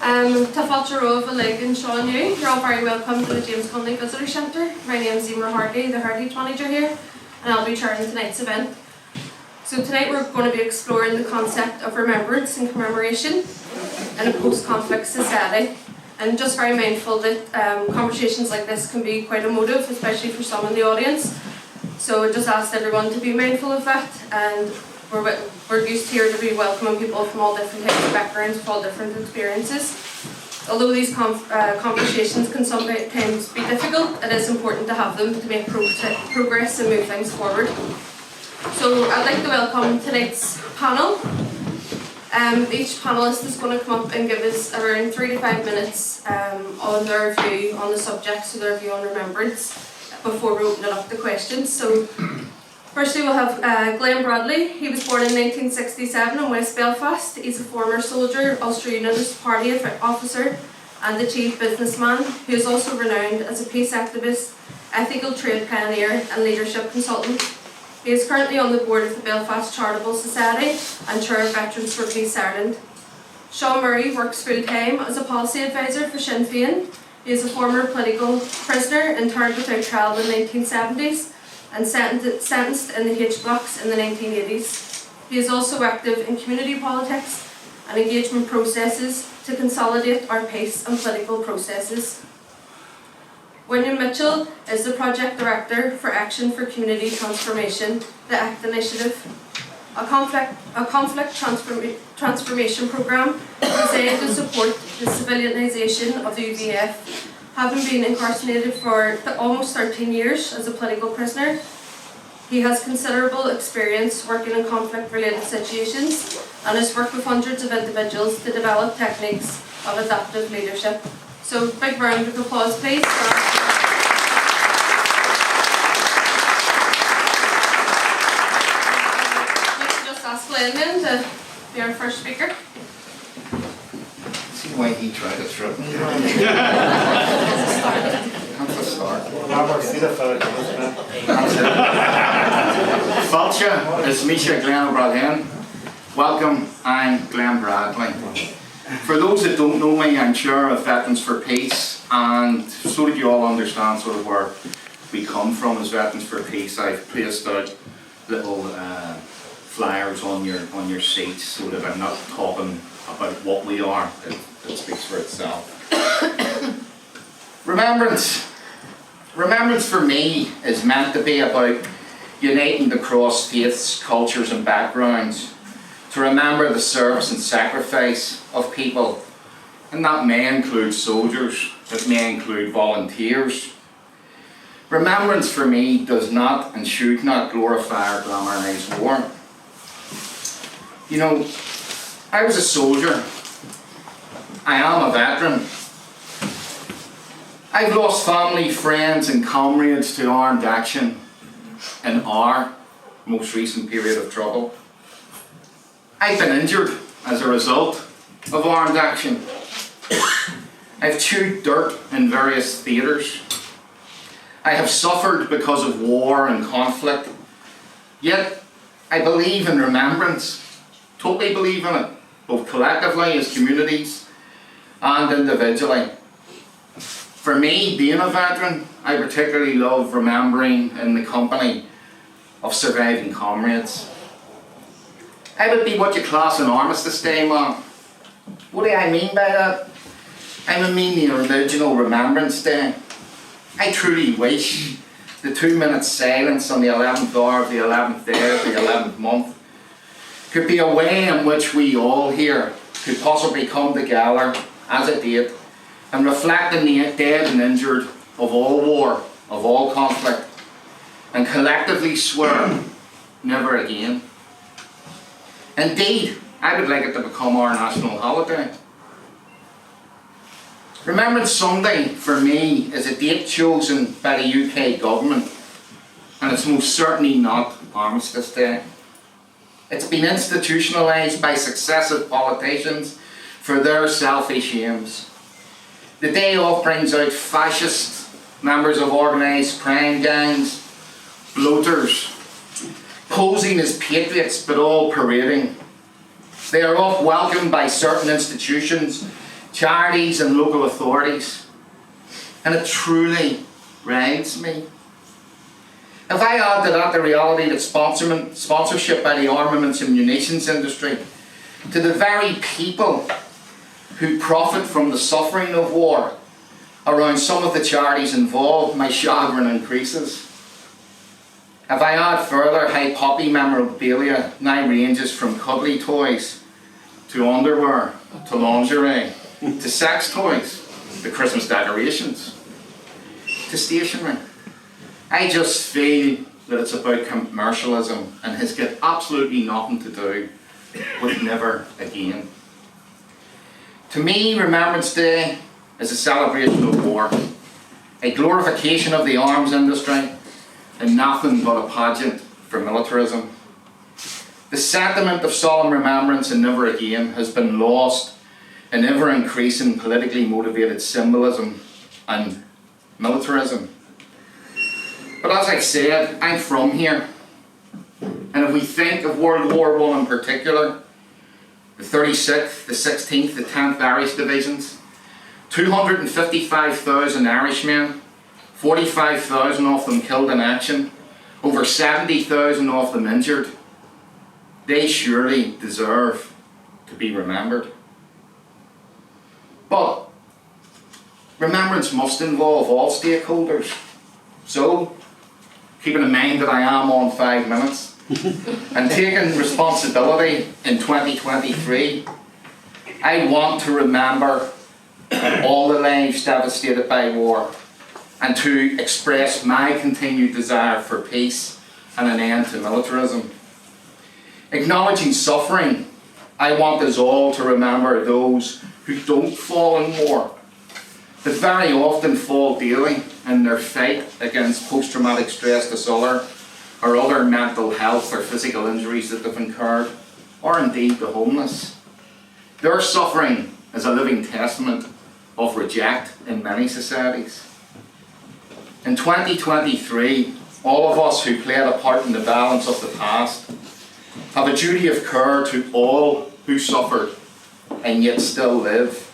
Ta fáilte romh a lig and Seán Murray. You're all very welcome to the James Conley Visitor Centre. My name is Seán Murray, the Heritage Manager here, and I'll be chairing tonight's event. So tonight we're going to be exploring the concept of remembrance and commemoration in a post-conflict society. And just very mindful that conversations like this can be quite emotive, especially for some in the audience. So I just asked everyone to be mindful of that, and we're used here to be welcoming people from all different types of backgrounds, with all different experiences. Although these conversations can sometimes be difficult, it is important to have them to make progress and move things forward. So I'd like to welcome tonight's panel. Each panellist is going to come up and give us around 3 to 5 minutes on their view on the subject, so their view on remembrance, before we open it up to questions. So firstly we'll have Glenn Bradley. He was born in 1967 in West Belfast. He's a former soldier, Ulster Unionist Party officer and a chief businessman who is also renowned as a peace activist, ethical trade pioneer and leadership consultant. He is currently on the board of the Belfast Charitable Society and chair of Veterans for Peace Ireland. Seán Murray works full-time as a policy advisor for Sinn Féin. He is a former political prisoner interned without trial in the 1970s and sentenced in the H blocks in the 1980s. He is also active in community politics and engagement processes to consolidate our peace and political processes. William Mitchell is the Project Director for Action for Community Transformation, the ACT Initiative, a conflict transformation programme designed to support the civilianisation of the UVF. Having been incarcerated for almost 13 years as a political prisoner, he has considerable experience working in conflict-related situations and has worked with hundreds of individuals to develop techniques of adaptive leadership. So, big round of applause, please. Just ask Glenn then to be our first speaker. See why he tried to throw me. That's a start. Fáilte, it's Misha Glenn O'Brien. Welcome, I'm Glenn Bradley. For those that don't know me, I'm chair of Veterans for Peace, and so that you all understand sort of where we come from as Veterans for Peace, I've placed out little flyers on your seats so that I'm not talking about what we are. It speaks for itself. Remembrance. Remembrance for me is meant to be about uniting across faiths, cultures and backgrounds, to remember the service and sacrifice of people. And that may include soldiers, it may include volunteers. Remembrance for me does not and should not glorify or glamorise war. You know, I was a soldier. I am a veteran. I've lost family, friends and comrades to armed action in our most recent period of trouble. I've been injured as a result of armed action. I've chewed dirt in various theatres. I have suffered because of war and conflict. Yet I believe in remembrance. Totally believe in it, both collectively as communities and individually. For me, being a veteran, I particularly love remembering in the company of surviving comrades. I would be what you class an Armistice Day, man. What do I mean by that? I mean the original Remembrance Day. I truly wish the 2 minutes silence on the 11th hour of the 11th day of the 11th month could be a way in which we all here could possibly come together as a date and reflect on the dead and injured of all war, of all conflict, and collectively swear never again. Indeed, I would like it to become our national holiday. Remembrance Sunday, for me, is a date chosen by the UK government, and it's most certainly not Armistice Day. It's been institutionalised by successive politicians for their selfish aims. The day off brings out fascist members of organised crime gangs, bloaters, posing as patriots but all parading. They are oft welcomed by certain institutions charities and local authorities, and it truly rides me. If I add to that the reality that sponsorship by the armaments and munitions industry to the very people who profit from the suffering of war around some of the charities involved, my chagrin increases. If I add further how poppy memorabilia now ranges from cuddly toys to underwear to lingerie to sex toys to Christmas decorations to stationery, I just feel that it's about commercialism and has got absolutely nothing to do with never again. To me, Remembrance Day is a celebration of war, a glorification of the arms industry, and nothing but a pageant for militarism. The sentiment of solemn remembrance and never again has been lost in ever-increasing politically motivated symbolism and militarism. But as I said, I'm from here. And if we think of World War I in particular, the 36th, the 16th, the 10th Irish Divisions, 255,000 Irishmen, 45,000 of them killed in action, over 70,000 of them injured, they surely deserve to be remembered. But remembrance must involve all stakeholders. So, keeping in mind that I am on 5 minutes, and taking responsibility in 2023, I want to remember all the lives devastated by war and to express my continued desire for peace and an end to militarism. Acknowledging suffering, I want us all to remember those who don't fall in war, but very often fall daily in their fight against post-traumatic stress disorder or other mental health or physical injuries that they've incurred, or indeed the homeless. Their suffering is a living testament of reject in many societies. In 2023, all of us who played a part in the balance of the past have a duty of care to all who suffered and yet still live.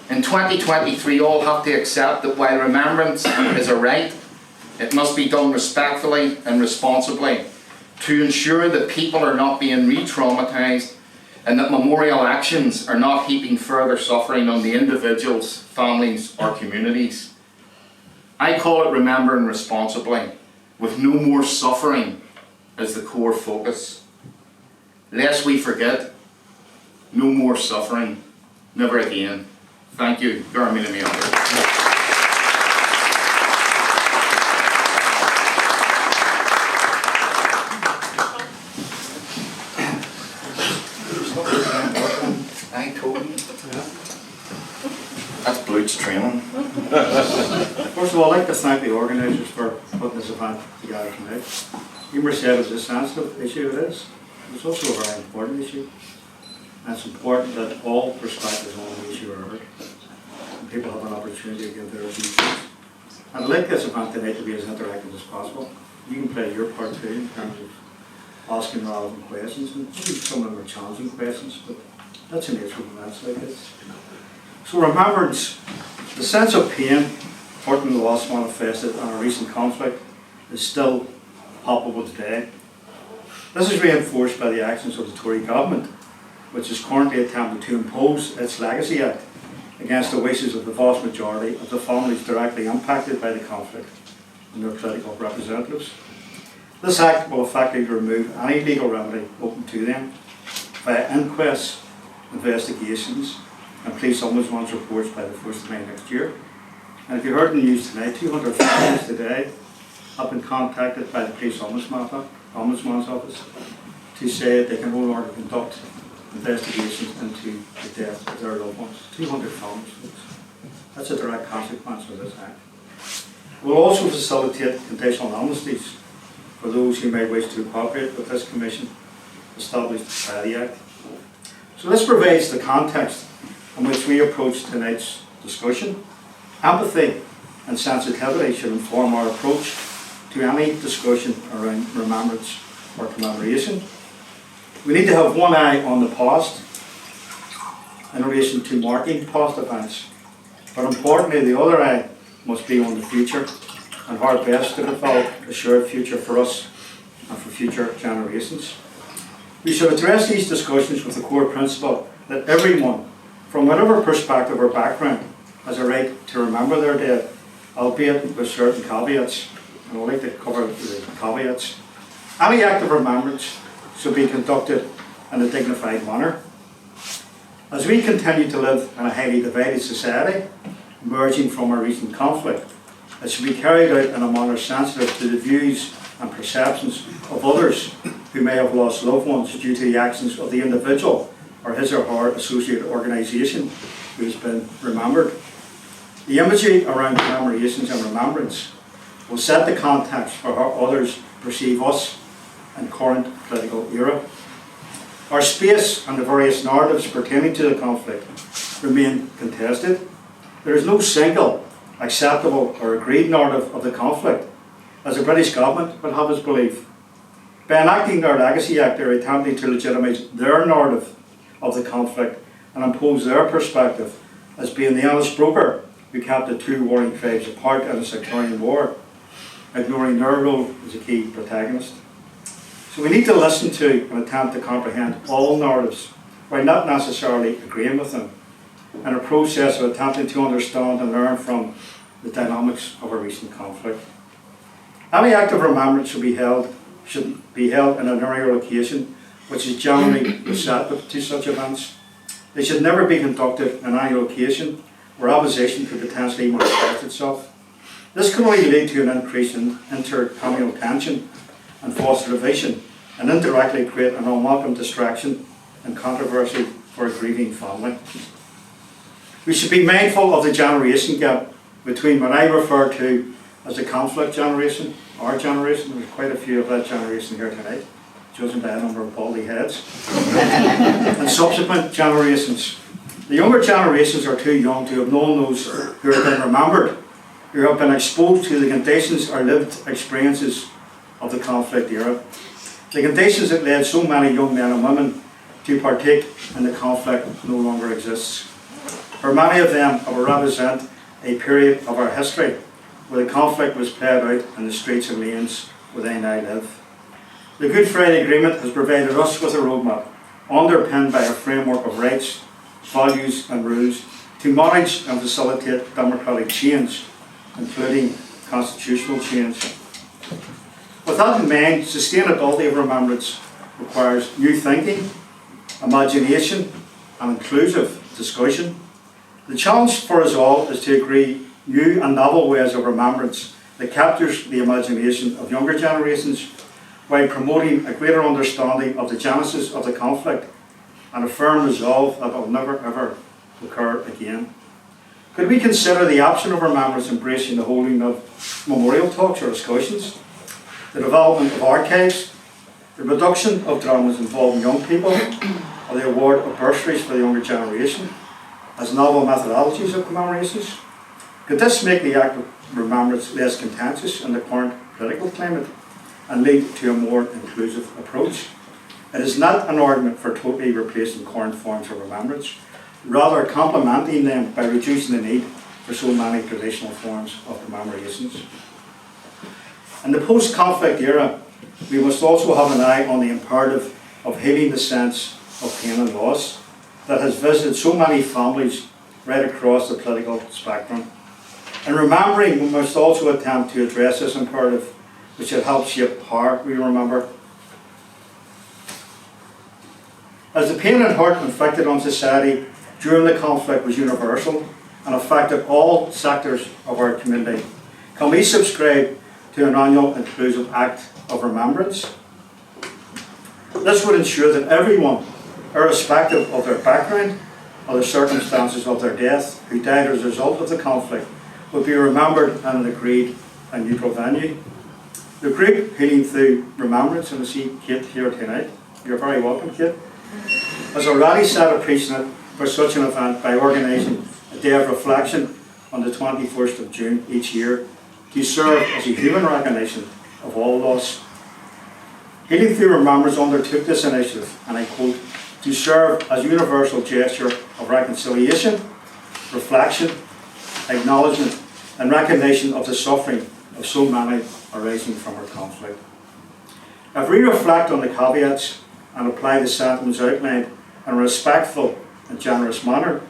In 2023, all have to accept that while remembrance is a right, it must be done respectfully and responsibly to ensure that people are not being re-traumatised and that memorial actions are not heaping further suffering on the individuals, families or communities. I call it remembering responsibly, with no more suffering as the core focus. Lest we forget, no more suffering, never again. Thank you. I told you. That's Bluet's training. First of all, I'd like to thank the organisers for putting this event together tonight. You were said it's a sensitive issue, it is. It's also a very important issue. And it's important that all perspectives on the issue are heard. And people have an opportunity to give their views. And I'd like this event tonight to be as interactive as possible. You can play your part too in terms of asking relevant questions, and some of them are challenging questions, but that's the nature of events like this. So remembrance, the sense of pain, hurt and loss manifested in a recent conflict is still palpable today. This is reinforced by the actions of the Tory government, which is currently attempting to impose its Legacy Act against the wishes of the vast majority of the families directly impacted by the conflict and their political representatives. This Act will effectively remove any legal remedy open to them via inquests, investigations and police ombudsman's reports by the 1st of May next year. And if you heard in the news tonight, 200 families today have been contacted by the police ombudsman's office to say that they can no longer conduct investigations into the death of their loved ones. 200 families, folks. That's a direct consequence of this Act. We'll also facilitate conditional amnesties for those who may wish to cooperate with this commission established by the Act. So this provides the context in which we approach tonight's discussion. Empathy and sensitivity should inform our approach to any discussion around remembrance or commemoration. We need to have one eye on the past in relation to marking past events. But importantly, the other eye must be on the future and how best to develop a shared future for us and for future generations. We should address these discussions with the core principle that everyone, from whatever perspective or background, has a right to remember their dead, albeit with certain caveats. And I'd like to cover the caveats. Any act of remembrance should be conducted in a dignified manner. As we continue to live in a highly divided society, emerging from a recent conflict, it should be carried out in a manner sensitive to the views and perceptions of others who may have lost loved ones due to the actions of the individual or his or her associated organisation who has been remembered. The imagery around commemorations and remembrance will set the context for how others perceive us in current political era. Our space and the various narratives pertaining to the conflict remain contested. There is no single acceptable or agreed narrative of the conflict, as the British government would have us believe. By enacting their Legacy Act, they are attempting to legitimise their narrative of the conflict and impose their perspective as being the honest broker who kept the two warring tribes apart in the sectarian war, ignoring their role as a key protagonist. So we need to listen to and attempt to comprehend all narratives while not necessarily agreeing with them, in a process of attempting to understand and learn from the dynamics of a recent conflict. Any act of remembrance should be held in an area location which is generally receptive to such events. They should never be conducted in any location where opposition could potentially manifest itself. This can only lead to an increase in intercommunal tension and foster division, and indirectly create an unwelcome distraction and controversy for a grieving family. We should be mindful of the generation gap between what I refer to as the conflict generation, our generation. There's quite a few of that generation here tonight, judging by a number of baldy heads, and subsequent generations. The younger generations are too young to have known those who have been remembered, who have been exposed to the conditions or lived experiences of the conflict era. The conditions that led so many young men and women to partake in the conflict no longer exists. For many of them, it will represent a period of our history where the conflict was played out in the streets and lanes where they now live. The Good Friday Agreement has provided us with a roadmap underpinned by a framework of rights, values and rules to manage and facilitate democratic change, including constitutional change. With that in mind, sustainability of remembrance requires new thinking, imagination and inclusive discussion. The challenge for us all is to agree new and novel ways of remembrance that captures the imagination of younger generations while promoting a greater understanding of the genesis of the conflict and a firm resolve that it will never ever occur again. Could we consider the option of remembrance embracing the holding of memorial talks or discussions, the development of archives, the reduction of dramas involving young people, or the award of bursaries for the younger generation as novel methodologies of commemorations? Could this make the act of remembrance less contentious in the current political climate and lead to a more inclusive approach? It is not an argument for totally replacing current forms of remembrance, rather complementing them by reducing the need for so many traditional forms of commemorations. In the post-conflict era, we must also have an eye on the imperative of healing the sense of pain and loss that has visited so many families right across the political spectrum. In remembering, we must also attempt to address this imperative, which should help shape how we remember. As the pain and hurt inflicted on society during the conflict was universal and affected all sectors of our community, can we subscribe to an annual inclusive act of remembrance? This would ensure that everyone, irrespective of their background or the circumstances of their death, who died as a result of the conflict, would be remembered in an agreed and neutral venue. The group Healing Through Remembrance, and I see Kate here tonight, you're very welcome, Kate, has already set a precedent for such an event by organising a day of reflection on the 21st of June each year to serve as a human recognition of all loss. Healing Through Remembrance undertook this initiative, and I quote, to serve as a universal gesture of reconciliation, reflection, acknowledgement and recognition of the suffering of so many arising from our conflict. If we reflect on the caveats and apply the sentiments outlined in a respectful and generous manner,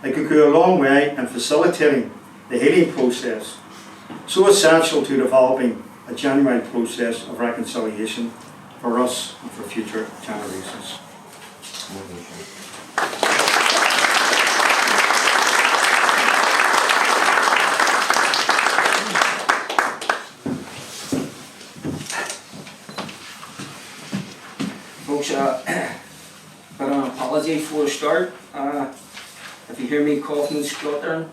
it could go a long way in facilitating the healing process, so essential to developing a genuine process of reconciliation for us and for future generations. Folks, but an apology before we start. If you hear me coughing and spluttering,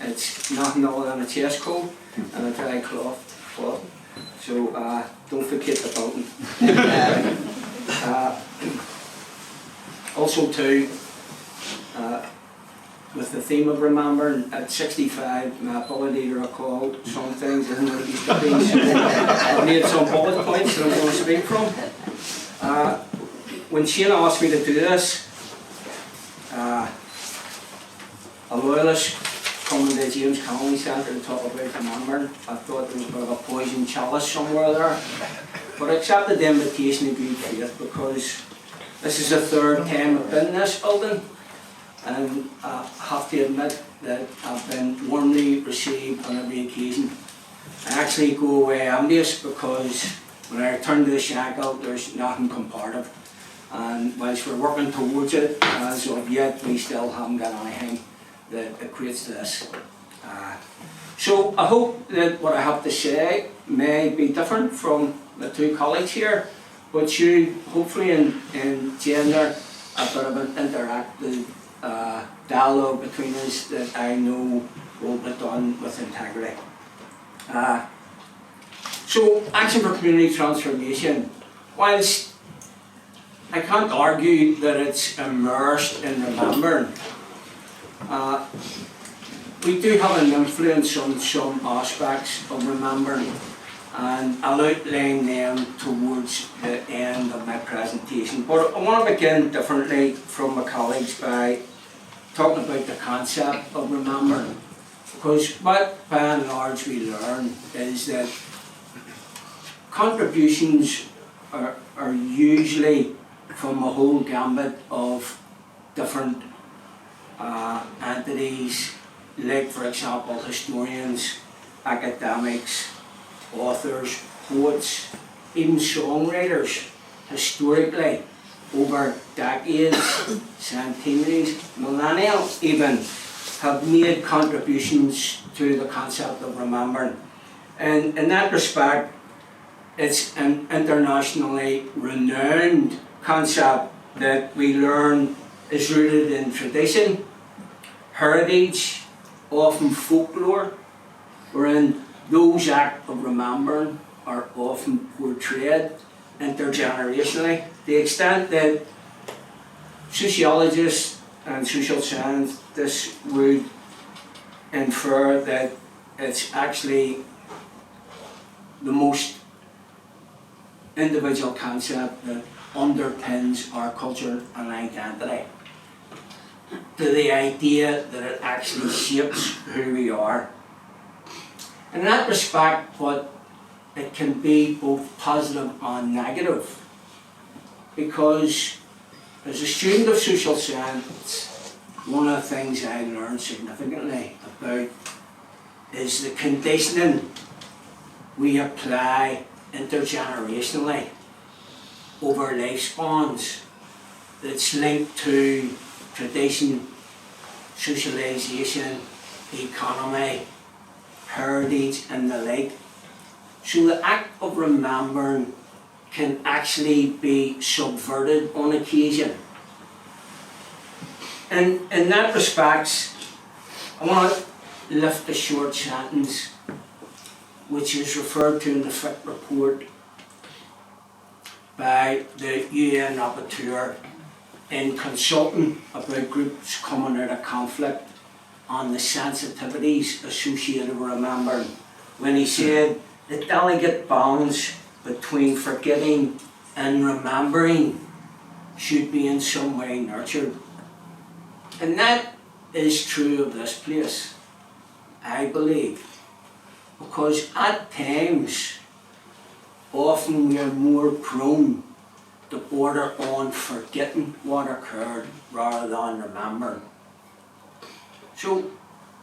it's nothing other than a chest cold and a dry cloth. So don't forget the button. Also too, with the theme of remembering, at 65, my ability to recall some things isn't what it used to be. So I've made some bullet points that I'm going to speak from. When Seán asked me to do this, a loyalist coming to the James Connolly Centre to talk about remembering, I thought there was a bit of a poison chalice somewhere there. But I accepted the invitation in good faith because this is the third time I've been in this building, and I have to admit that I've been warmly received on every occasion. I actually go away envious because when I return to the shackle, there's nothing comparative. And whilst we're working towards it, as of yet, we still haven't got anything that equates to this. So I hope that what I have to say may be different from the two colleagues here, but should hopefully engender a bit of an interactive dialogue between us that I know will be done with integrity. So Action for Community Transformation, whilst I can't argue that it's immersed in remembering, we do have an influence on some aspects of remembering, and I'll outline them towards the end of my presentation. But I want to begin differently from my colleagues by talking about the concept of remembering, because what by and large we learn is that contributions are usually from a whole gambit of different entities, like for example historians, academics, authors, poets, even songwriters. Historically, over decades, centuries, millennia even, have made contributions to the concept of remembering. And in that respect, it's an internationally renowned concept that we learn is rooted in tradition, heritage, often folklore, wherein those acts of remembering are often portrayed intergenerationally, to the extent that sociologists and social scientists would infer that it's actually the most individual concept that underpins our culture and identity, to the idea that it actually shapes who we are. In that respect, what it can be both positive and negative, because as a student of social science, one of the things I learned significantly about is the conditioning we apply intergenerationally over lifespans that's linked to tradition, socialisation, economy, heritage and the like. So the act of remembering can actually be subverted on occasion. And in that respect, I want to lift a short sentence which is referred to in the FIT report by the UN rapporteur in consulting about groups coming out of conflict on the sensitivities associated with remembering, when he said the delicate balance between forgetting and remembering should be in some way nurtured. And that is true of this place, I believe, because at times, often we are more prone to border on forgetting what occurred rather than remembering. So,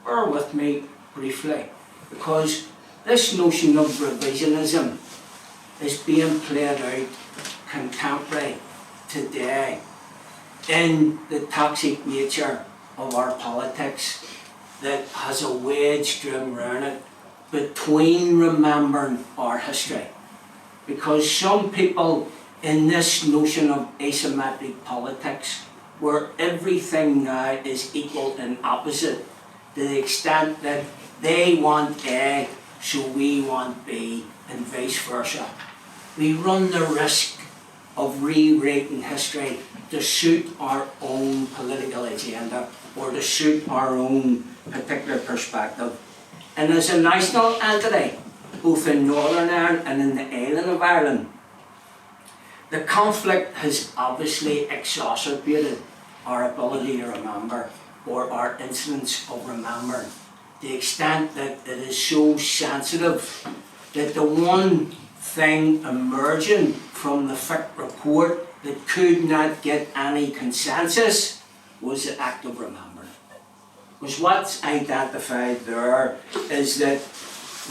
bear with me briefly, because this notion of revisionism is being played out contemporary today in the toxic nature of our politics that has a wedge driven around it between remembering our history. Because some people in this notion of asymmetric politics, where everything now is equal and opposite, to the extent that they want A, so we want B, and vice versa. We run the risk of rewriting history to suit our own political agenda or to suit our own particular perspective. And as a national entity, both in Northern Ireland and in the island of Ireland, the conflict has obviously exacerbated our ability to remember, or our incidents of remembering, to the extent that it is so sensitive that the one thing emerging from the FIC report that could not get any consensus was the act of remembering. Because what's identified there is that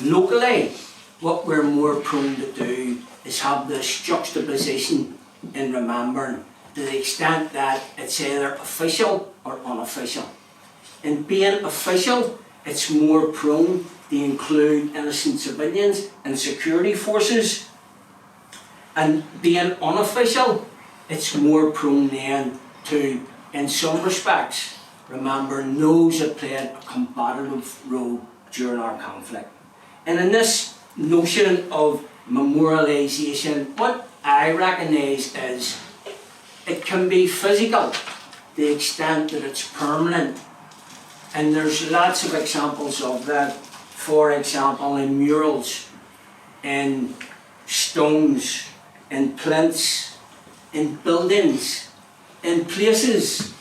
locally, what we're more prone to do is have this juxtaposition in remembering, to the extent that it's either official or unofficial. In being official, it's more prone to include innocent civilians and security forces. And being unofficial, it's more prone then to, in some respects, remembering those that played a combative role during our conflict. And in this notion of memorialisation, what I recognise is it can be physical to the extent that it's permanent. And there's lots of examples of that. For example, in murals, in stones, in plinths, in buildings, in places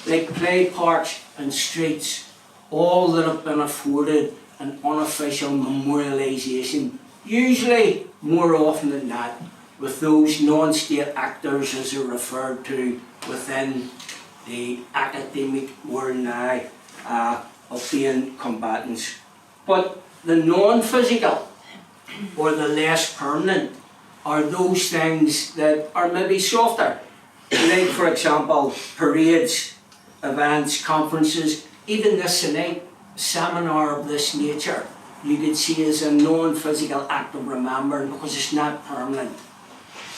like play parks and streets, all that have been afforded an unofficial memorialisation, usually more often than not with those non-state actors, as are referred to within the academic world now, of being combatants. But the non-physical, or the less permanent, are those things that are maybe softer. Like, for example, parades, events, conferences, even this tonight, seminar of this nature, you could see as a non-physical act of remembering, because it's not permanent.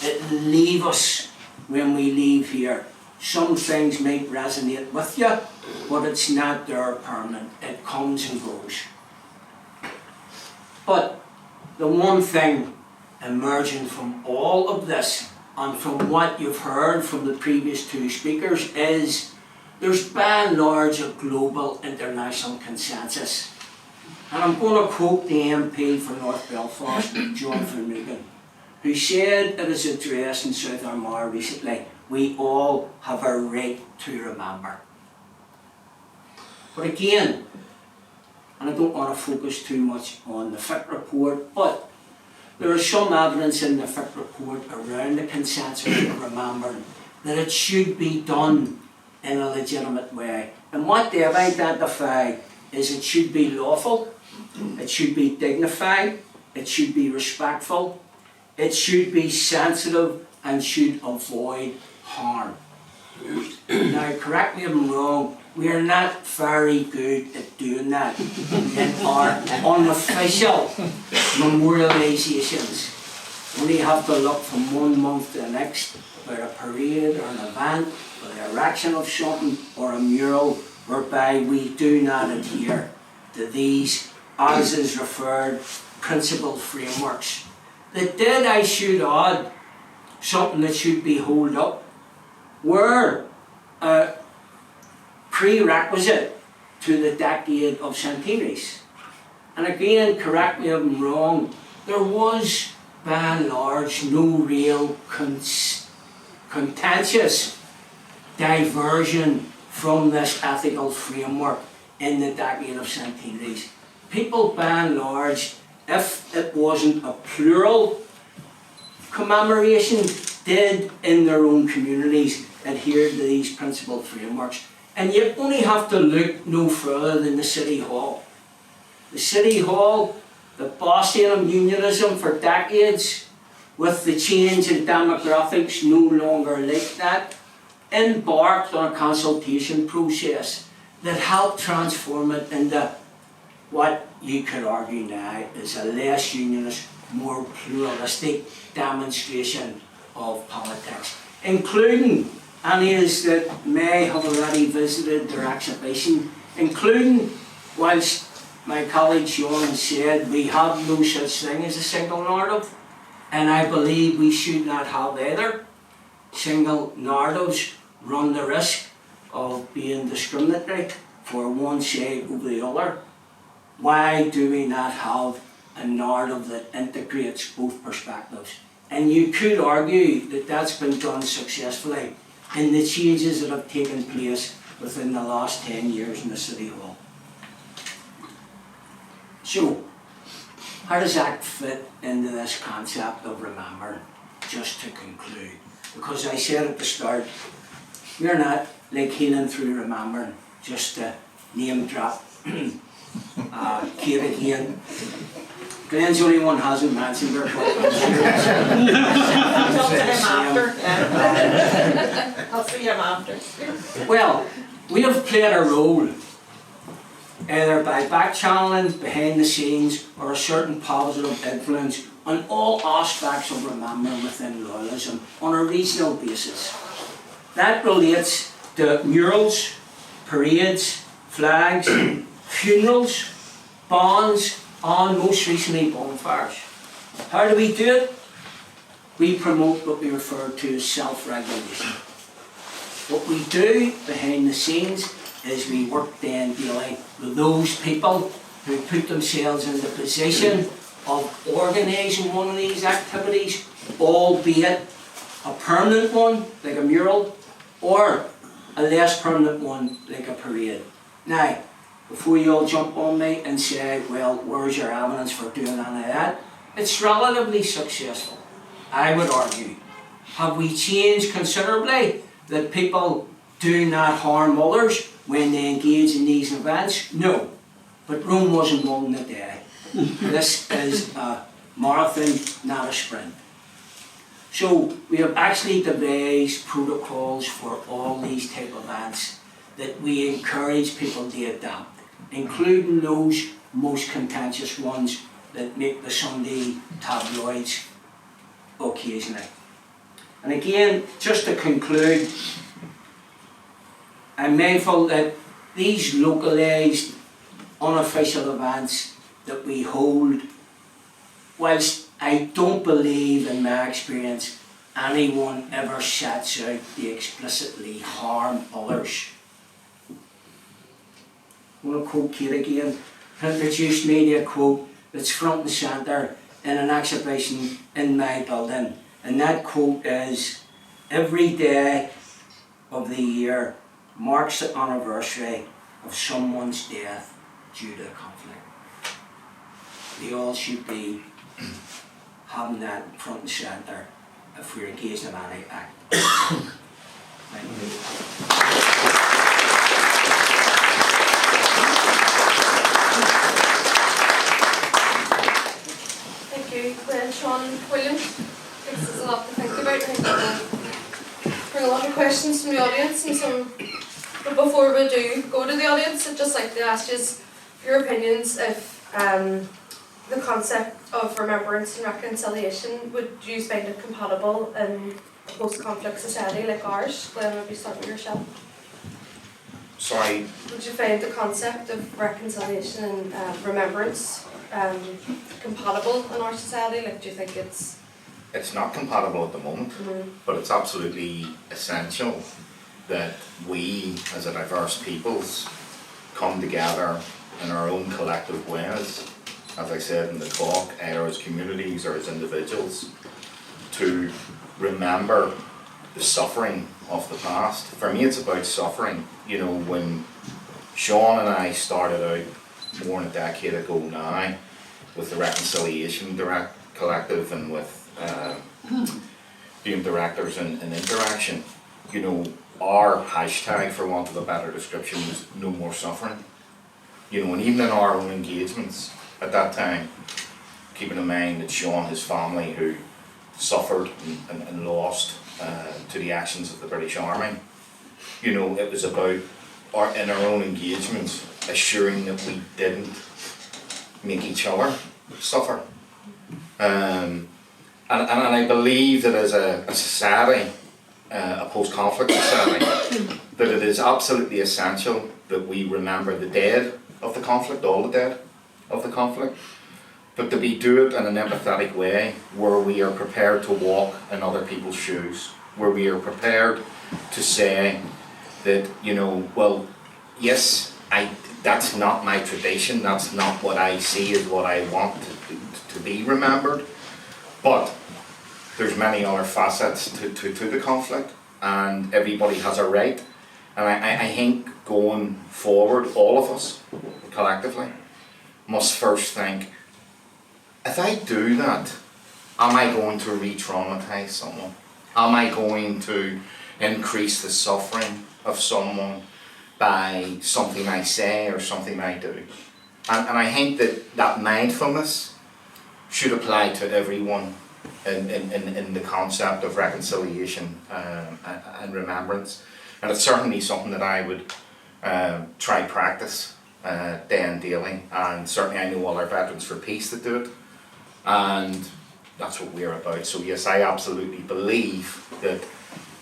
It leaves us when we leave here. Some things might resonate with you, but it's not there permanent. It comes and goes. But the one thing emerging from all of this, and from what you've heard from the previous two speakers, is there's by and large a global international consensus. And I'm going to quote the MP for North Belfast, John Finnegan, who said at his address in South Armagh recently, we all have a right to remember. But again, and I don't want to focus too much on the FIC report, but there is some evidence in the FIC report around the consensus of remembering that it should be done in a legitimate way. And what they've identified is it should be lawful, it should be dignified, it should be respectful, it should be sensitive, and should avoid harm. Now, correct me if I'm wrong, we are not very good at doing that in our unofficial memorialisations. We have to look from one month to the next about a parade or an event, or the erection of something, or a mural, whereby we do not adhere to these, as is referred, principled frameworks. That did, I should add, something that should be held up, were a prerequisite to the decade of centenaries. And again, correct me if I'm wrong, there was by and large no real contentious diversion from this ethical framework in the decade of centenaries. People, by and large, if it wasn't a plural commemoration, did in their own communities adhere to these principled frameworks. And you only have to look no further than the City Hall. The City Hall, the Boston unionism for decades, with the change in demographics no longer like that, embarked on a consultation process that helped transform it into what you could argue now is a less unionist, more pluralistic demonstration of politics, including any that may have already visited their exhibition, including, whilst my colleague Seán said we have no such thing as a single narrative, and I believe we should not have either. Single narratives run the risk of being discriminatory for one side over the other. Why do we not have a narrative that integrates both perspectives? And you could argue that that's been done successfully in the changes that have taken place within the last 10 years in the City Hall. So, how does that fit into this concept of remembering? Just to conclude, because I said at the start, we're not like healing through remembering, just to name drop Kate again. Glenn's the only one who hasn't mentioned her. I'll see him after. Well, we have played a role, either by back-channeling, behind the scenes, or a certain positive influence on all aspects of remembering within Loyalism on a regional basis. That relates to murals, parades, flags, funerals, bonds, and most recently bonfires. How do we do it? We promote what we refer to as self-regulation. What we do behind the scenes is we work then daily with those people who put themselves in the position of organising one of these activities, albeit a permanent one, like a mural, or a less permanent one, like a parade. Now, before you all jump on me and say, well, where's your evidence for doing any of that? It's relatively successful, I would argue. Have we changed considerably that people do not harm others when they engage in these events? No. But Rome wasn't won in a day. This is a marathon, not a sprint. So we have actually devised protocols for all these type of events that we encourage people to adapt, including those most contentious ones that make the Sunday tabloids occasionally. And again, just to conclude, I'm mindful that these localised, unofficial events that we hold, whilst I don't believe in my experience anyone ever sets out to explicitly harm others. I want to quote Kate again, introduced me to a quote that's front and centre in an exhibition in my building. And that quote is, every day of the year marks the anniversary of someone's death due to conflict. We all should be having that front and centre if we're engaged in any act. Thank you. Thank you, Glenn, Seán, William. I think this is a lot to think about. I think we'll bring a lot of questions from the audience and some. But before we do go to the audience, I'd just like to ask you your opinions if the concept of remembrance and reconciliation, would you find it compatible in a post-conflict society like ours? Glenn, maybe start with yourself. Sorry. Would you find the concept of reconciliation and remembrance compatible in our society? Like, do you think it's Not compatible at the moment, but it's absolutely essential that we, as a diverse peoples, come together in our own collective ways, as I said in the talk, either as communities or as individuals, to remember the suffering of the past. For me, it's about suffering. You know, when Seán and I started out more than a decade ago now with the Reconciliation Collective and with being directors in Interaction, you know, our hashtag, for want of a better description, was no more suffering. You know, and even in our own engagements at that time, keeping in mind that Seán, his family, who suffered and lost to the actions of the British Army, you know, it was about in our own engagements assuring that we didn't make each other suffer. And I believe that as a society, a post-conflict society, that it is absolutely essential that we remember the dead of the conflict, all the dead of the conflict, but that we do it in an empathetic way where we are prepared to walk in other people's shoes, where we are prepared to say that, you know, well, yes, that's not my tradition, that's not what I see as what I want to be remembered, but there's many other facets to the conflict, and everybody has a right. And I think going forward, all of us, collectively, must first think, if I do that, am I going to re-traumatise someone? Am I going to increase the suffering of someone by something I say or something I do? And I think that mindfulness should apply to everyone in the concept of reconciliation and remembrance. And it's certainly something that I would try practice day and daily. And certainly I know all our Veterans for Peace that do it. And that's what we're about. So yes, I absolutely believe that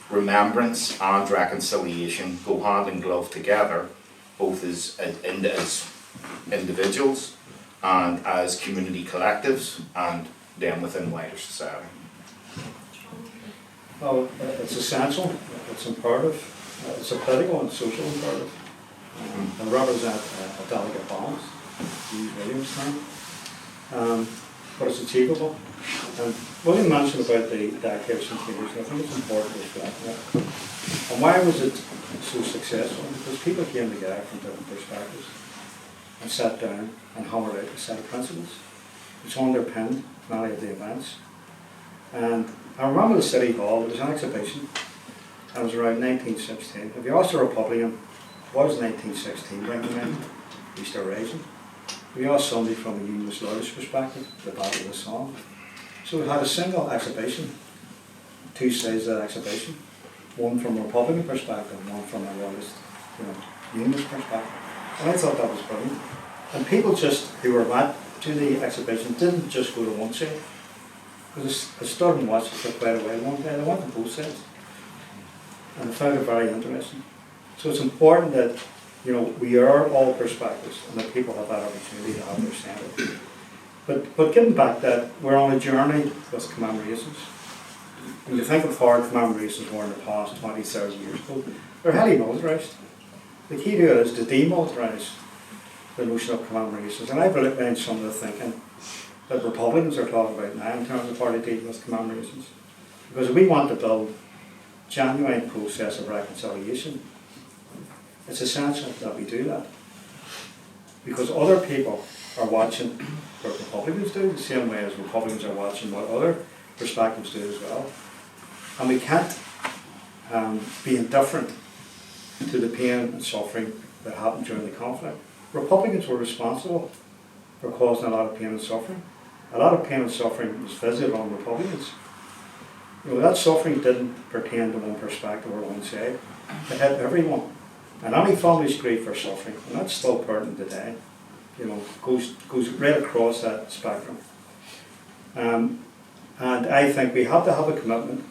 remembrance and reconciliation go hand in glove together, both as individuals and as community collectives, and then within wider society. Well, it's essential, it's imperative, it's a political and social imperative, and represent a delicate balance, to use William's term, but it's achievable. And William mentioned about the decades and years, and I think it's important to reflect on that. And why was it so successful? Because people came together from different perspectives and sat down and hammered out a set of principles which underpinned many of the events. And I remember the City Hall, there was an exhibition, and it was around 1916. If you asked a Republican, what does 1916 bring to mind? Easter Rising. If you asked somebody from a Unionist Loyalist perspective, the Battle of the Somme. So we had a single exhibition, two sides of that exhibition, one from a Republican perspective, one from a Loyalist, Unionist perspective. And I thought that was brilliant. And people just, who were met to the exhibition, didn't just go to one side. Because I stood and watched it for quite a while one day, and I went to both sides. And I found it very interesting. So it's important that, we are all perspectives, and that people have that opportunity to have their say. But getting back that, we're on a journey with commemorations. When you think of how commemorations were in the past 20, 30 years ago, they're highly militarised. The key to it is to demilitarise the notion of commemorations. And I've looked at some of the thinking that Republicans are talking about now in terms of how to deal with commemorations. Because if we want to build a genuine process of reconciliation, it's essential that we do that. Because other people are watching what Republicans do, the same way as Republicans are watching what other perspectives do as well. And we can't be indifferent to the pain and suffering that happened during the conflict. Republicans were responsible for causing a lot of pain and suffering. A lot of pain and suffering was visited on Republicans. That suffering didn't pertain to one perspective or one side. It hit everyone. And any family's grief for suffering, and that's still pertinent today, goes right across that spectrum. And I think we have to have a commitment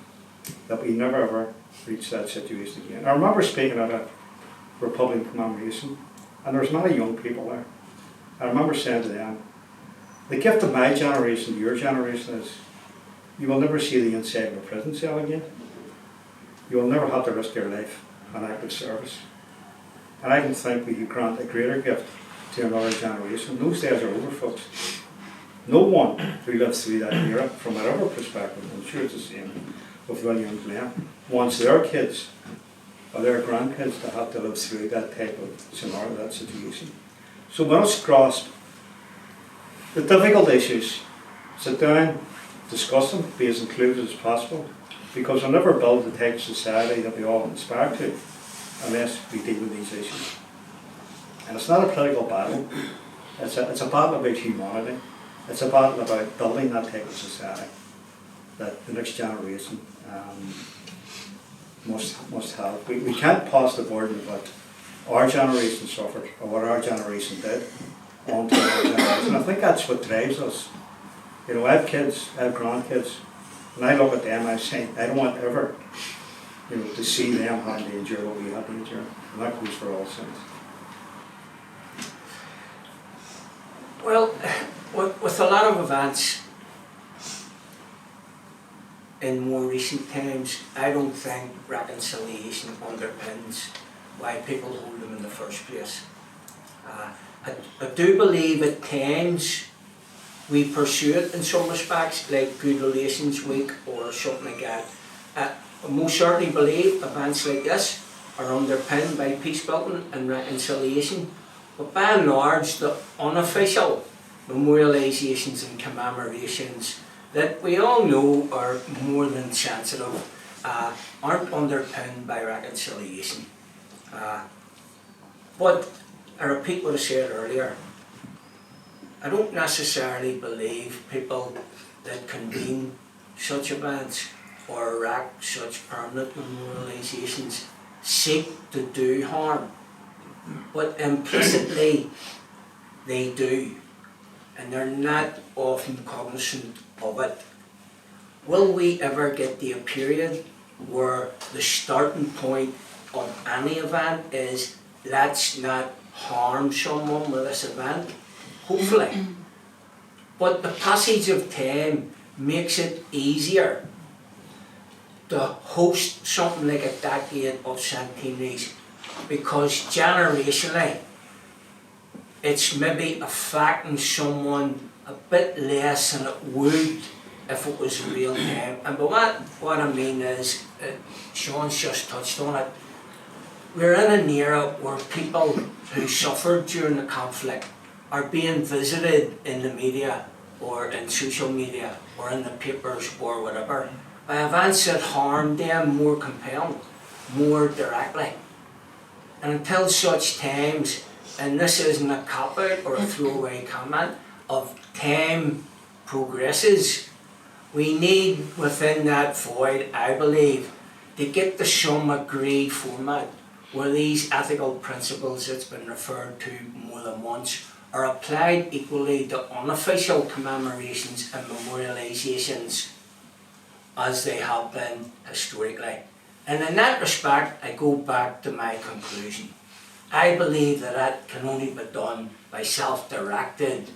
that we never ever reach that situation again. I remember speaking at a Republican commemoration, and there was many young people there. I remember saying to them, the gift of my generation to your generation is you will never see the inside of a prison cell again. You will never have to risk your life on active service. And I don't think we could grant a greater gift to another generation. Those days are over, folks. No one who lives through that era, from whatever perspective, I'm sure it's the same, with William and Glenn wants their kids or their grandkids to have to live through that type of scenario, that situation. So we must grasp the difficult issues, sit down, discuss them, be as included as possible, because we'll never build the type of society that we all aspire to unless we deal with these issues. And it's not a political battle, it's a battle about humanity. It's a battle about building that type of society that the next generation must have. We can't pass the burden of what our generation suffered or what our generation did on to our generation. I think that's what drives us. You know, I have kids, I have grandkids, and I look at them and I say, I don't want ever, you know, to see them having to endure what we had to endure. And that goes for all sins. Well, with a lot of events in more recent times, I don't think reconciliation underpins why people hold them in the first place. I do believe at times we pursue it in some respects, like Good Relations Week or something like that. I most certainly believe events like this are underpinned by peace building and reconciliation, but by and large the unofficial memorialisations and commemorations that we all know are more than sensitive aren't underpinned by reconciliation. But I repeat what I said earlier, I don't necessarily believe people that convene such events or erect such permanent memorialisations seek to do harm, but implicitly they do, and they're not often cognizant of it. Will we ever get to a period where the starting point of any event is let's not harm someone with this event? Hopefully. But the passage of time makes it easier to host something like a decade of centenaries, because generationally it's maybe affecting someone a bit less than it would if it was real time. And by what I mean is, Sean's just touched on it, we're in an era where people who suffered during the conflict are being visited in the media or in social media or in the papers or whatever by events that harm them more compelled, more directly. And until such times, and this isn't a cop-out or a throwaway comment, of time progresses, we need within that void, I believe, to get to some agreed format where these ethical principles that's been referred to more than once are applied equally to unofficial commemorations and memorialisations as they have been historically. And in that respect, I go back to my conclusion. I believe that can only be done by self-directed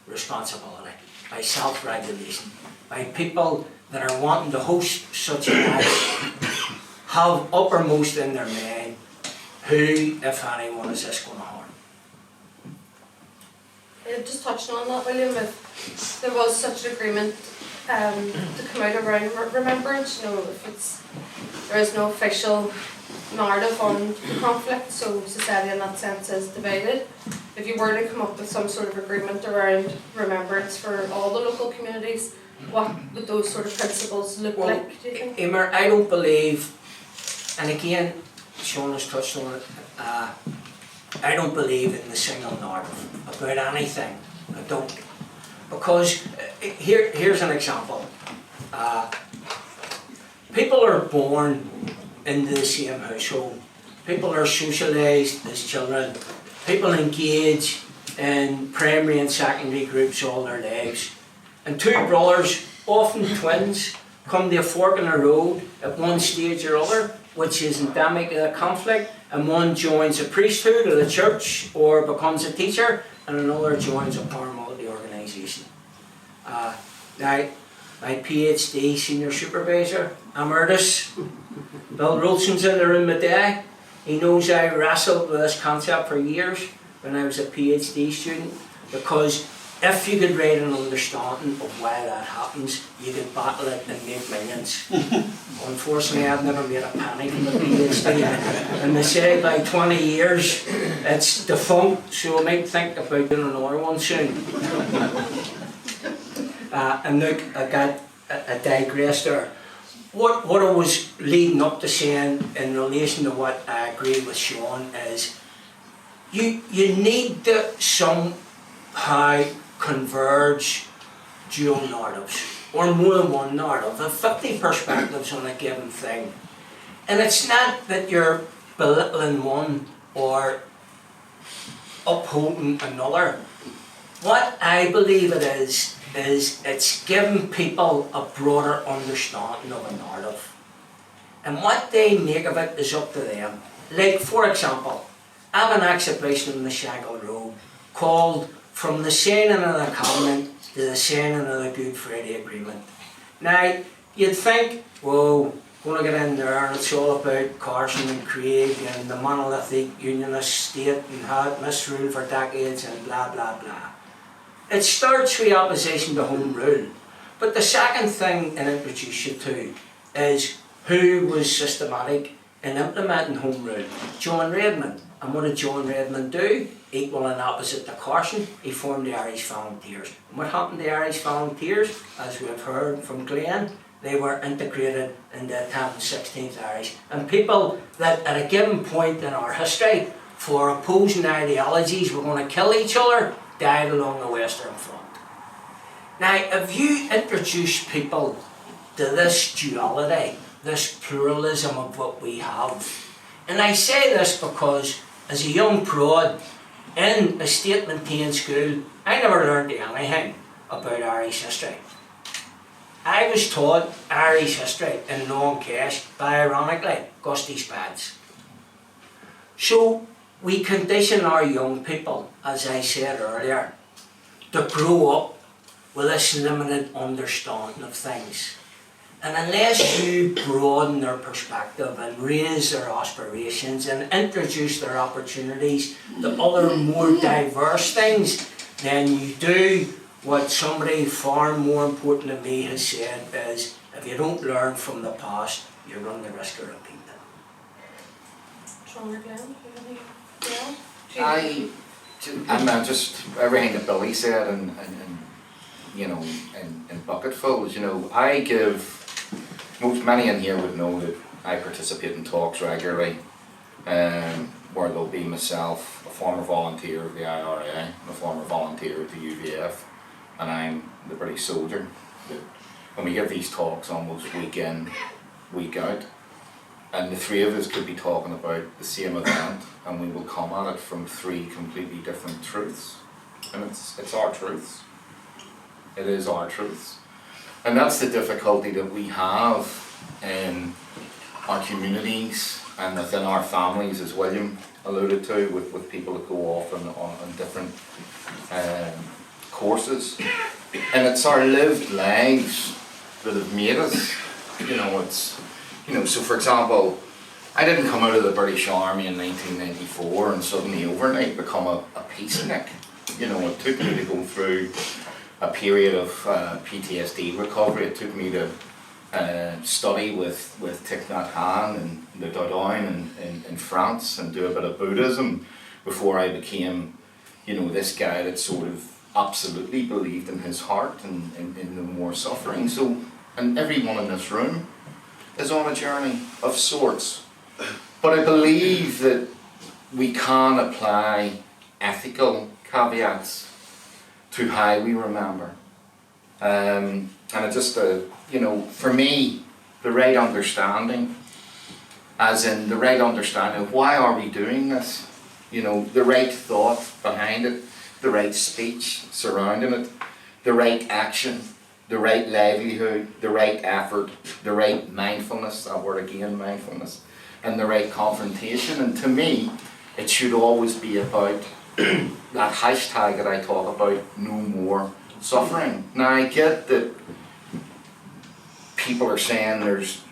responsibility, by self-regulation, by people that are wanting to host such events have uppermost in their mind who, if anyone, is this going to harm. Just touching on that, William, if there was such an agreement to come out around remembrance, you know, if there is no official narrative on the conflict, so society in that sense is divided. If you were to come up with some sort of agreement around remembrance for all the local communities, what would those sort of principles look like, do you think? Emer, I don't believe, and again, Sean has touched on it, I don't believe in the single narrative about anything. I don't. Because here's an example. People are born into the same household. People are socialised as children. People engage in primary and secondary groups all their lives. And two brothers, often twins, come to a fork in the road at one stage or other, which is endemic of the conflict, and one joins a priesthood or the church or becomes a teacher, and another joins a paramilitary organisation. Now, my PhD senior supervisor, Emeritus, Bill Rolson's in the room today. He knows I wrestled with this concept for years when I was a PhD student, because if you could write an understanding of why that happens, you could battle it and make millions. Unfortunately, I've never made a penny from the PhD, and they say by 20 years it's defunct, so I might think about doing another one soon. And look, I digressed there. What I was leading up to saying in relation to what I agree with Seán is you need to somehow converge dual narratives, or more than one narrative, and 50 perspectives on a given thing. And it's not that you're belittling one or upholding another. What I believe it is it's giving people a broader understanding of a narrative. And what they make of it is up to them. Like, for example, I have an exhibition in the Shankill Road called From the Signing of the Covenant to the Signing of the Good Friday Agreement. Now, you'd think, whoa, going to get in there and it's all about Carson and Craig and the monolithic unionist state and how it misruled for decades and blah blah blah. It starts with opposition to Home Rule. But the second thing it introduces you to is who was systematic in implementing Home Rule. John Redmond. And what did John Redmond do? Equal and opposite to Carson, he formed the Irish Volunteers. And what happened to the Irish Volunteers? As we have heard from Glenn, they were integrated in the 10th and 16th Irish. And people that at a given point in our history, for opposing ideologies, were going to kill each other, died along the Western Front. Now, if you introduce people to this duality, this pluralism of what we have, and I say this because as a young prod in a state-maintained school, I never learned anything about Irish history. I was taught Irish history in non-cash by, ironically, Gusty Spads. So we condition our young people, as I said earlier, to grow up with this limited understanding of things. And unless you broaden their perspective and raise their aspirations and introduce their opportunities to other more diverse things, then you do what somebody far more important than me has said is, if you don't learn from the past, you run the risk of repeating it. Seán or Glenn, I'm just everything that Billy said and you know, in bucketfuls, you know, I give. Many in here would know that I participate in talks regularly, where there'll be myself, a former volunteer of the IRA, a former volunteer of the UVF, and I'm the British soldier. And we give these talks almost week in, week out, and the three of us could be talking about the same event, and we will come at it from three completely different truths. And it's our truths. It is our truths. And that's the difficulty that we have in our communities and within our families, as William alluded to, with people that go off on different courses. And it's our lived lives that have made us, so for example, I didn't come out of the British Army in 1994 and suddenly overnight become a peacenik. It took me to go through a period of PTSD recovery. It took me to study with Thich Nhat Hanh and the Dordogne in France and do a bit of Buddhism before I became, this guy that sort of absolutely believed in his heart and in no more suffering. So, and everyone in this room is on a journey of sorts. But I believe that we can apply ethical caveats to how we remember. And it just, for me, the right understanding, as in the right understanding of why are we doing this, the right thought behind it, the right speech surrounding it, the right action, the right livelihood, the right effort, the right mindfulness, that word again, mindfulness, and the right confrontation. And to me, it should always be about that hashtag that I talk about, no more suffering. Now I get that people are saying there's,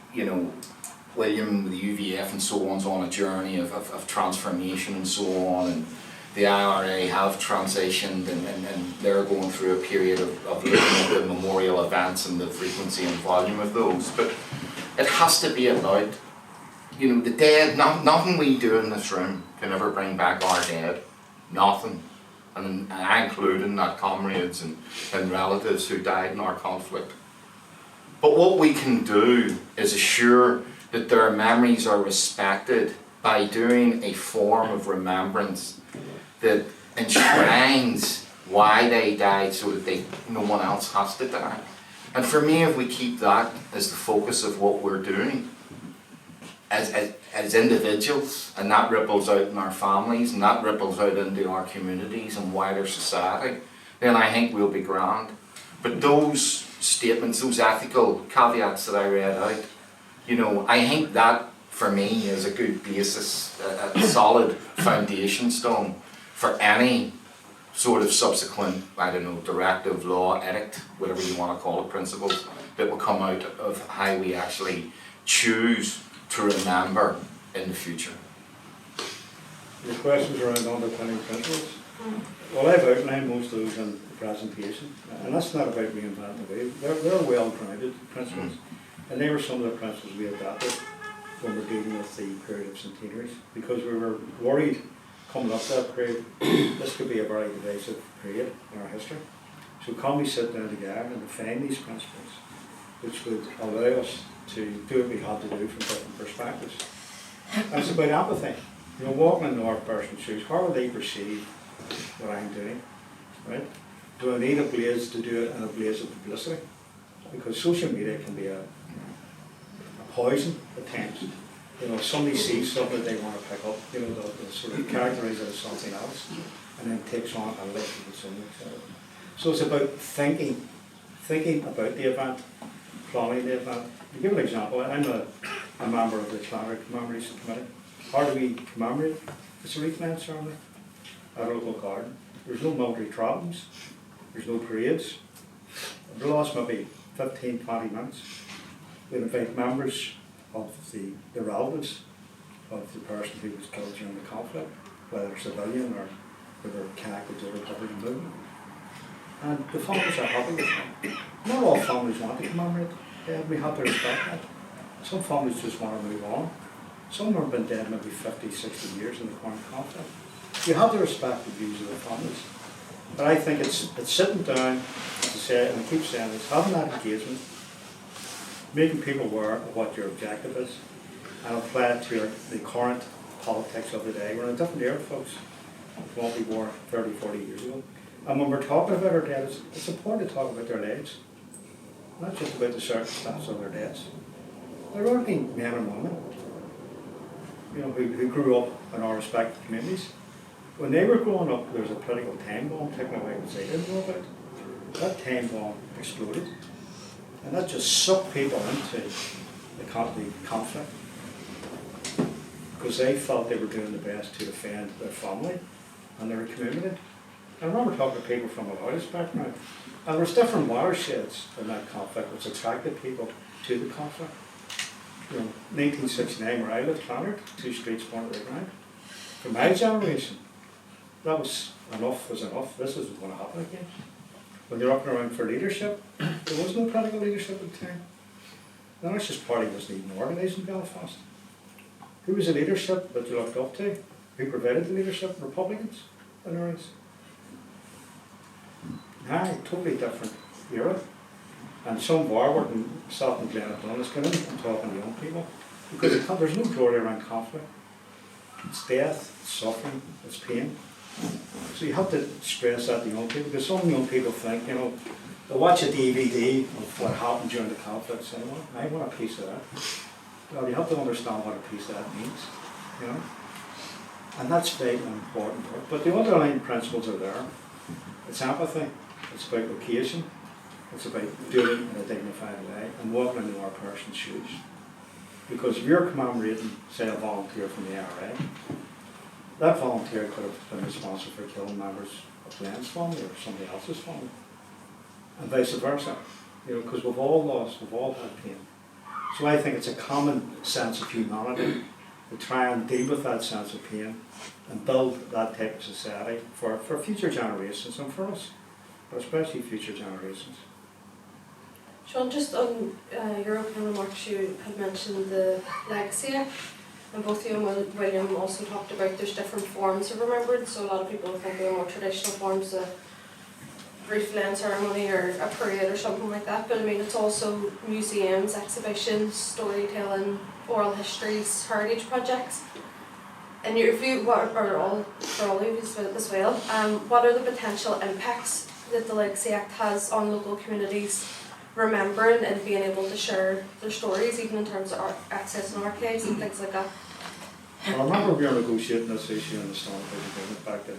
William with the UVF and so on's on a journey of transformation and so on, the IRA have transitioned and they're going through a period of looking at the memorial events and the frequency and volume of those. But it has to be about, you know, the dead. Nothing we do in this room can ever bring back our dead. Nothing. And I include in that comrades and relatives who died in our conflict. But what we can do is assure that their memories are respected by doing a form of remembrance that enshrines why they died so that no one else has to die. And for me, if we keep that as the focus of what we're doing as individuals, and that ripples out in our families, and that ripples out into our communities and wider society, then I think we'll be grand. But those statements, those ethical caveats that I read out, you know, I think that for me is a good basis, a solid foundation stone for any sort of subsequent, I don't know, directive, law, edict, whatever you want to call it, principles that will come out of how we actually choose to remember in the future. Your questions around underpinning principles? Well, I've outlined most of those in the presentation, and that's not about reinventing the wheel. They're well-grounded principles, and they were some of the principles we adopted when we're dealing with the period of centenaries, because we were worried coming up to that period, this could be a very divisive period in our history. So can we sit down together and define these principles, which would allow us to do what we had to do from different perspectives. And it's about empathy. You know, walking in another person's shoes, how will they perceive what I'm doing, right? Do I need a blaze to do it in a blaze of publicity? Because social media can be a poison at times. You know, if somebody sees something that they want to pick up, you know, they'll sort of characterize it as something else, and then takes on a life of its own. So it's about thinking about the event, planning the event. To give an example, I'm a member of the Commemoration Committee. How do we commemorate? It's a recompense ceremony at a local garden. There's no military trappings, there's no parades. It lasts maybe 15, 20 minutes. We invite members of the relatives of the person who was killed during the conflict, whether civilian or whether connected to the Republican movement. And the families are happy with that. Not all families want to commemorate. We have to respect that. Some families just want to move on. Some of them have been dead maybe 50, 60 years in the current conflict. You have to respect the views of the families. But I think it's sitting down to say, and I keep saying this, having that engagement, making people aware of what your objective is, and apply it to the current politics of the day. We're in a different era, folks, from what we were 30, 40 years ago. And when we're talking about our dead, it's important to talk about their lives, not just about the circumstances of their deaths. There are men and women, you know, who grew up in our respective communities. When they were growing up, there was a political time bomb ticking away which they didn't know about. That time bomb exploded, and that just sucked people into the conflict because they felt they were doing the best to defend their family and their community. I remember talking to people from a Loyalist background, and there was different watersheds in that conflict which attracted people to the conflict. You know, 1969, where I lived, Clonard, 2 streets born to the ground. For my generation, that was enough was enough. This isn't going to happen again. When you're up and around for leadership, there was no political leadership at the time. The Nationalist Party wasn't even organised in Belfast. Who was the leadership that you looked up to? Who provided the leadership? Republicans and others. Now, totally different era. And some of our work in South and Glen have done is come in and talking to young people. Because there's no glory around conflict. It's death, it's suffering, it's pain. So you have to stress that to young people, because some young people think, you know, they watch a DVD of what happened during the conflict and say, well, I want a piece of that. Well, you have to understand what a piece of that means, you know. And that's very important. But the underlying principles are there. It's empathy, it's about vocation, it's about doing it in a dignified way and walking into our person's shoes. Because if you're commemorating, say, a volunteer from the IRA, that volunteer could have been responsible for killing members of Glenn's family or somebody else's family, and vice versa. You know, because we've all lost, we've all had pain. So I think it's a common sense of humanity to try and deal with that sense of pain and build that type of society for future generations and for us, but especially future generations. Sean, just on your opening remarks, you had mentioned the Legacy Act, and both you and William also talked about there's different forms of remembrance. So a lot of people think of the more traditional forms, a brief land ceremony or a parade or something like that. But I mean, it's also museums, exhibitions, storytelling, oral histories, heritage projects. In your view, for all of you as well, what are the potential impacts that the Legacy Act has on local communities remembering and being able to share their stories, even in terms of accessing archives and things like that? I remember we were negotiating this issue in the Storm Agreement back in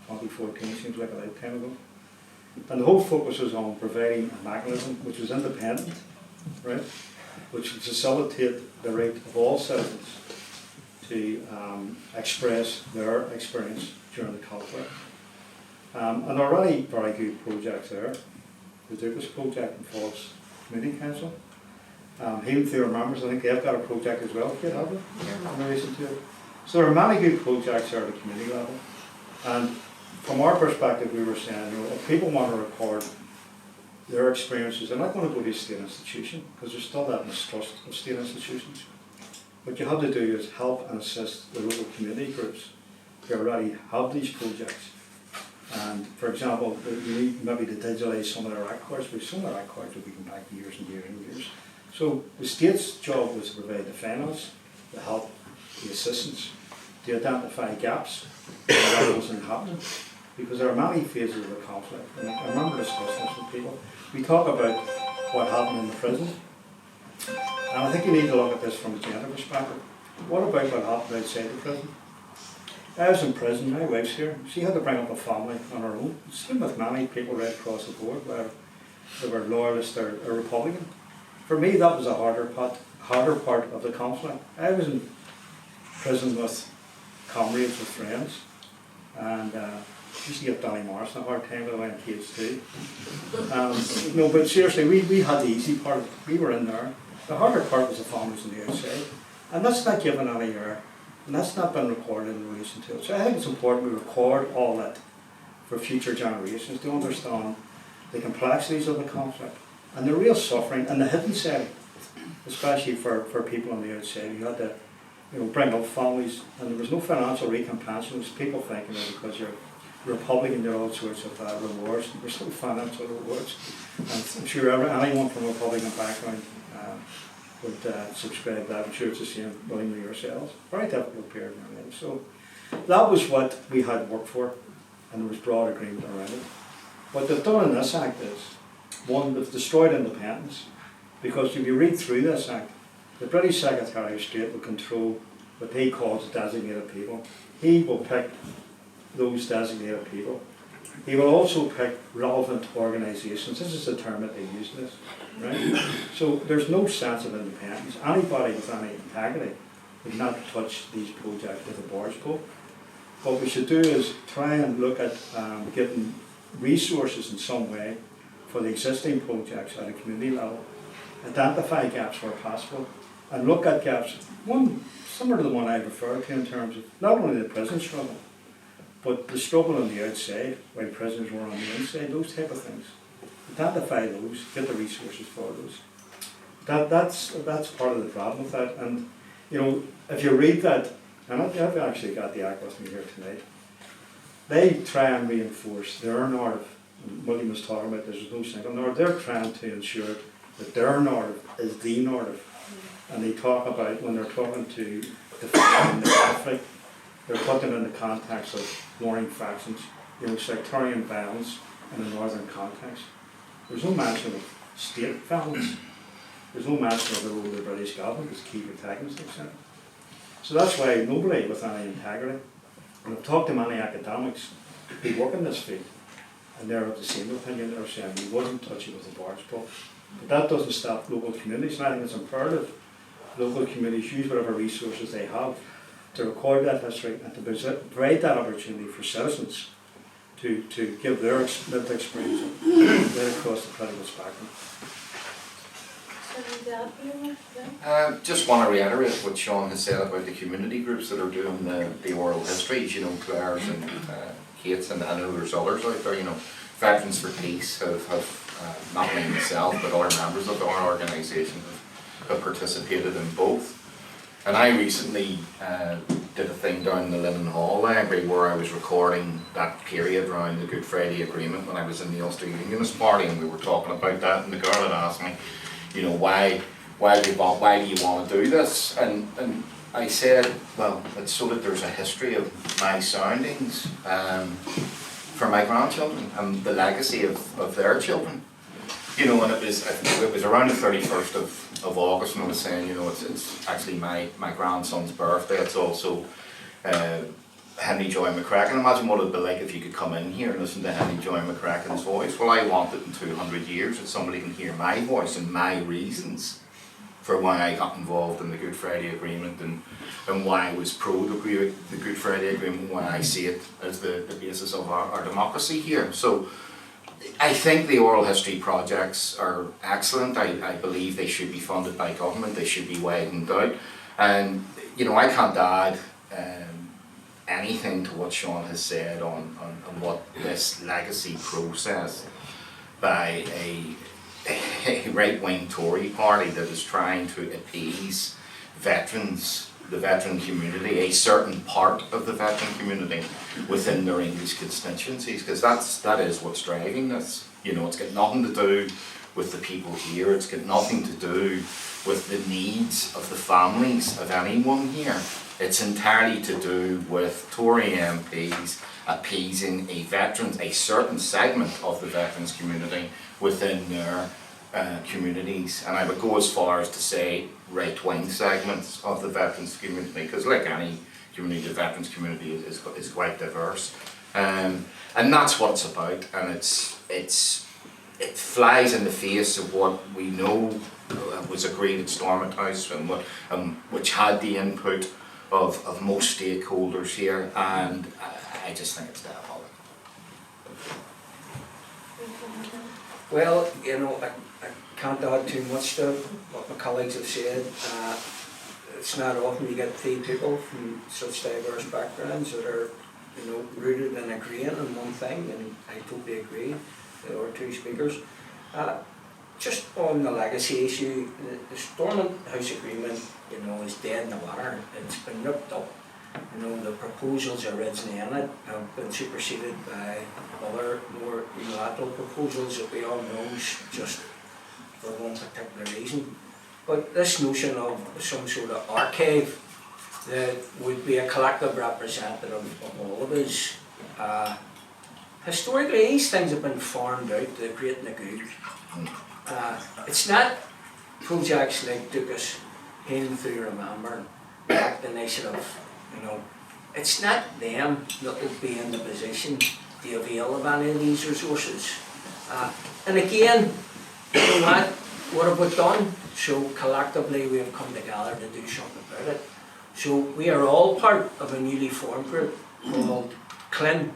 2014, seems like a lifetime ago. And the whole focus was on providing a mechanism which was independent, right, which would facilitate the right of all citizens to express their experience during the conflict. And already very good projects there. The Dukas project involves Community Council. Even through our members, I think they've got a project as well, have they? In relation to it. So there are many good projects there at the community level. And from our perspective, we were saying, you know, if people want to record their experiences, they're not going to go to a state institution because there's still that mistrust of state institutions. What you have to do is help and assist the local community groups who already have these projects. And for example, you need maybe to digitalize some of their records, but some of their records will be going back years and years and years. So the state's job was to provide the finance, the help, the assistance, to identify gaps in what wasn't happening. Because there are many phases of the conflict. And I remember discussing this with people. We talk about what happened in the prison. And I think you need to look at this from a gender perspective. What about what happened outside the prison? I was in prison, my wife's here. She had to bring up a family on her own. Same with many people right across the board, whether they were Loyalist or Republican. For me, that was a harder part of the conflict. I was in prison with comrades, with friends, and used to give Danny Morrison a hard time, but I went kids too. No, but seriously, we had the easy part. We were in there. The harder part was the families on the outside, and that's not given any air. And that's not been recorded in relation to it. So I think it's important we record all that for future generations to understand the complexities of the conflict and the real suffering and the hidden side, especially for people on the outside. You had to, you know, bring up families, and there was no financial recompense. It was people thinking that because you're Republican, there are all sorts of rewards. There's no financial rewards. And I'm sure anyone from a Republican background would subscribe to that. I'm sure it's the same willingly yourselves. Very difficult period in our lives. So that was what we had worked for, and there was broad agreement around it. What they've done in this act is, one, they've destroyed independence, because if you read through this act, the British Secretary of State will control what he calls designated people. He will pick those designated people. He will also pick relevant organisations. This is the term that they use in this, right? So there's no sense of independence. Anybody with any integrity would not touch these projects with a barge pole. What we should do is try and look at getting resources in some way for the existing projects at a community level, identify gaps where possible, and look at gaps, one similar to the one I referred to in terms of not only the prison struggle, but the struggle on the outside, while prisoners were on the inside, those type of things. Identify those, get the resources for those. That's part of the problem with that. And you know, if you read that, and I've actually got the act with me here tonight, they try and reinforce their narrative. And William was talking about there's no single narrative. They're trying to ensure that their narrative is the narrative. And they talk about, when they're talking to define the conflict, they're putting in the context of warring factions, you know, sectarian violence in a northern context. There's no mention of state violence. There's no mention of the role of the British government as key protagonists, etc. So that's why nobody with any integrity, and I've talked to many academics who work in this field, and they're of the same opinion. They're saying we wouldn't touch it with a barge pole. But that doesn't stop local communities, and I think it's imperative local communities use whatever resources they have to record that history and to provide that opportunity for citizens to give their lived experience right across the political spectrum. Just want to reiterate what Seán has said about the community groups that are doing the oral histories, you know, Claire's and Kate's, and I know there's others out there, you know. Veterans for Peace have not only myself but other members of our organisation have participated in both. And I recently did a thing down in the Linen Hall Library where I was recording that period around the Good Friday Agreement when I was in the Ulster Unionist Party, and we were talking about that, and the girl had asked me, you know, why do you want to do this? And I said, well, it's so that there's a history of my soundings for my grandchildren and the legacy of their children. You know, and it was around the 31st of August, and I was saying, you know, it's actually my grandson's birthday. It's also Henry Joy McCracken. Imagine what it'd be like if you could come in here and listen to Henry Joy McCracken's voice. Well, I want it in 200 years that somebody can hear my voice and my reasons for why I got involved in the Good Friday Agreement and why I was pro the Good Friday Agreement, why I see it as the basis of our democracy here. So I think the oral history projects are excellent. I believe they should be funded by government, they should be widened out. And, you know, I can't add anything to what Seán has said on what this legacy process by a right-wing Tory party that is trying to appease veterans, the veteran community, a certain part of the veteran community within their English constituencies, because that is what's driving this. You know, it's got nothing to do with the people here, it's got nothing to do with the needs of the families of anyone here. It's entirely to do with Tory MPs appeasing a certain segment of the veterans community within their communities, and I would go as far as to say right-wing segments of the veterans community, because like any community, the veterans community is quite diverse, and that's what it's about. And it flies in the face of what we know was agreed at Stormont House, and which had the input of most stakeholders here, and I just think it's diabolical. Well, you know, I can't add too much to what my colleagues have said. It's not often you get three people from such diverse backgrounds that are, you know, rooted in agreeing on one thing, and I totally agree with our two speakers. Just on the legacy issue, the Stormont House Agreement, you know, is dead in the water. It's been ripped up. You know, the proposals originally in it have been superseded by other more unilateral proposals that we all know just for one particular reason. But this notion of some sort of archive that would be a collective representative of all of us, historically these things have been farmed out to the great and the good. It's not projects like took us in through Remember, Act Initiative, you know, it's not them that will be in the position to avail of any of these resources. And again, you know what have we done? So collectively we have come together to do something about it. So we are all part of a newly formed group called CLIN,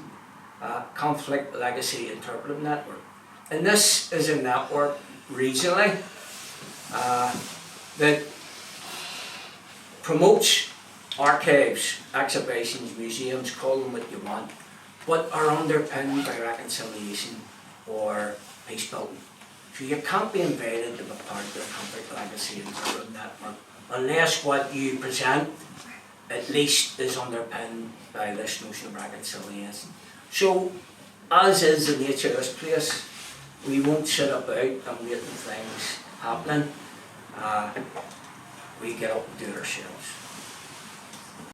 Conflict Legacy Interpretive Network. And this is a network regionally that promotes archives, exhibitions, museums, call them what you want, but are underpinned by reconciliation or peace building. So you can't be invited to be part of the Conflict Legacy Interpretive Network unless what you present at least is underpinned by this notion of reconciliation. So, as is the nature of this place, we won't sit about and wait for things happening. We get up and do it ourselves.